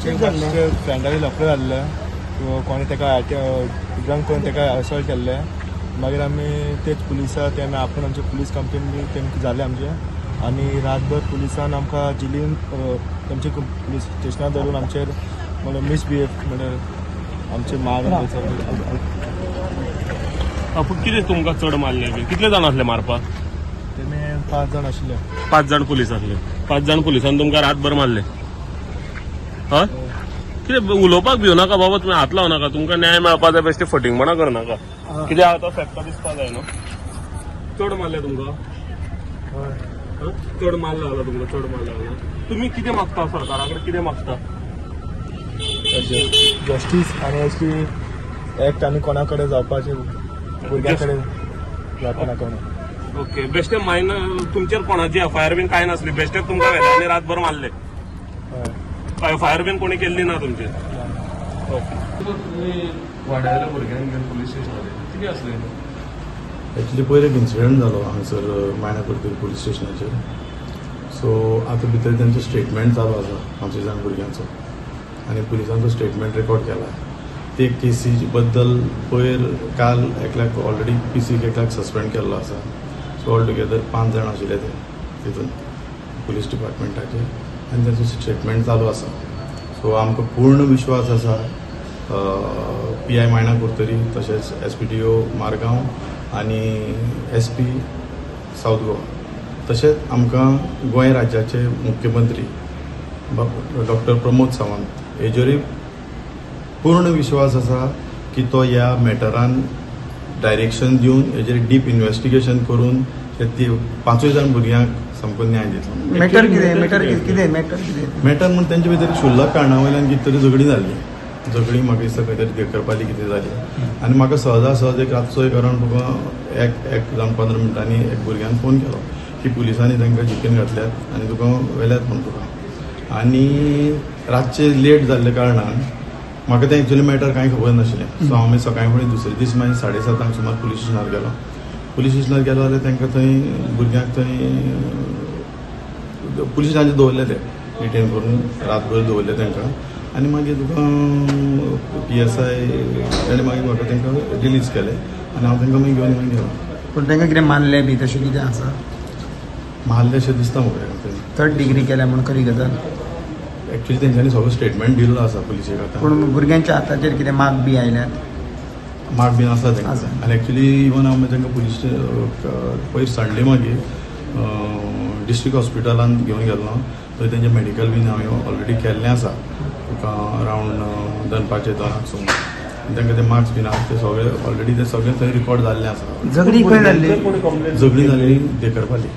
फ्रेंडाचे लफडे जाल्ले, कोणी ताका ड्रंक करून ताका असॉल्ट केल्ले. मागीर आमी तेच पुलिसां ते आपण आमचे पुलीस कंप्लेन बी तेमकां जाले आमचे. आनी रातभर पुलिसान आमकां जिलीन तेमचे पुलीस स्टेशनार धरून आमचेर म्हणजे मिसबिहेव म्हणजे आमचे मार. कितें तुमकां चड मारले बी? कितले जाण आसले मारपाक? तेमे 5 जाण आशिल्ले. 5 जाण पुलीस आसले. 5 जाण पुलिसान तुमकां रातभर मारले? हय. कितें उलोवपाक भिवू नाका बाबा, तुमी हात लावं नाका. तुमकां न्याय मेळपा जाय बेश्टे फटिंगपणां करनाका. कितें आतां फेकता दिसपा जाय न्हू. चड मारले तुमकां? चड मारला जाल्यार तुमकां चड मारला जाल्यार तुमी कितें मागता सरकारा कडेन? कितें मागता? जस्टीस आनी अशी एक्ट आनी कोणा कडेन जावपाचे भुरग्यां कडेन जावपा नाका. ओके. बेश्टे तुमचेर कोणाची एफआयआर बीन काय नासली? बेश्टे तुमकां व्हेले आनी रातभर मारले? एफआयआर बीन कोणी केल्ली ना तुमचेर? ओके. वाड्याच्या भुरग्यांक घेवन पुलीस स्टेशनार कितें आसलें? एक्चुली पयर एक इन्सिडंट जालो हांगसर मायना करतरी पुलीस स्टेशनाचेर. सो आतां भितर तेंचो स्टेटमेंट चालू आसा 5 जाण भुरग्यांचो, आनी पुलिसांचो स्टेटमेंट रेकॉर्ड केला. ते केसी बद्दल पयर काल एकल्याक ऑलरेडी पीसीक एकल्याक सस्पेंड केल्लो आसा. सो ऑल टुगेदर 5 जाण आशिल्ले ते तितून पुलीस डिपार्टमेंटाचे, आनी तेंचो स्टेटमेंट चालू आसा. सो आमकां पूर्ण विश्वास आसा PI मायना करतरी, तशेंच SPDO मारगांव आनी SP सावथ गोवा, तशेंच आमकां गोंय राज्याचे मुख्यमंत्री डॉक्टर प्रमोद सावंत हेजेरूय पूर्ण विश्वास आसा की तो ह्या मॅटरान डायरेक्शन दिवन हेजेर डीप इन्व्हेस्टिगेशन करून ती 5 जाण भुरग्यांक सामको न्याय दितलो. मॅटर म्हण तेंचे भितर क्षुल्लक कारणां वयल्यान कितें तरी झगडी जाल्ली. झगडी म्हाका दिसता खंय तरी करपाली कितें जाली, आनी म्हाका सहज एक रातचो एक अरावंड तुका एक जावन 15 मिनटांनी एक भुरग्यान फोन केलो की पुलिसांनी तांकां जिपेन घातल्यात आनी तुका व्हेल्यात म्हणून तुका. आनी रातचे लेट जाल्ले कारणान म्हाका तें एक्चुअली मॅटर कांय खबर नाशिल्लें. सो हांव सकाळीं फुडें दुसरे दीस मागीर 7:30 सुमार पुलीस स्टेशनार गेलो. पुलीस स्टेशनार गेलो जाल्यार तांकां थंय भुरग्यांक थंय पुलीस स्टेशनाचेर दवरलेले, डिटेन करून रातभर दवरले तांकां. आनी मागीर तुका PSI ताणें मागीर म्हाका तांकां रिलीज केलें आनी हांव तांकां मागीर घेवन गेलो. पूण तांकां कितें मानलें बी तशें कितें आसा? मारले अशें दिसता म्हाका. 3rd डिग्री केल्या म्हणून खरी गजाल. एक्चुअली तेंच्यांनी सगळो स्टेटमेंट दिल्लो आसा पुलिशेक. आतां पूण भुरग्यांच्या हाताचेर कितें मार्क बी आयल्यात? मार्क बीन आसा तेंकां. आनी एक्चुअली इवन हांव तांकां पुलीस पयर संडे मागीर डिस्ट्रिक्ट हॉस्पिटलांत घेवन गेल्लो. थंय तेंचें मेडिकल बीन हांवें ऑलरेडी केल्लें आसा. तुका अरावंड दनपारचे 2 सुमार तांकां ते मार्क्स बीन आसा ते सगळे ऑलरेडी ते सगळें थंय रिकॉर्ड जाल्लें आसा. झगडी खंय जाल्ली? झगडी जाल्ली देकरपाली.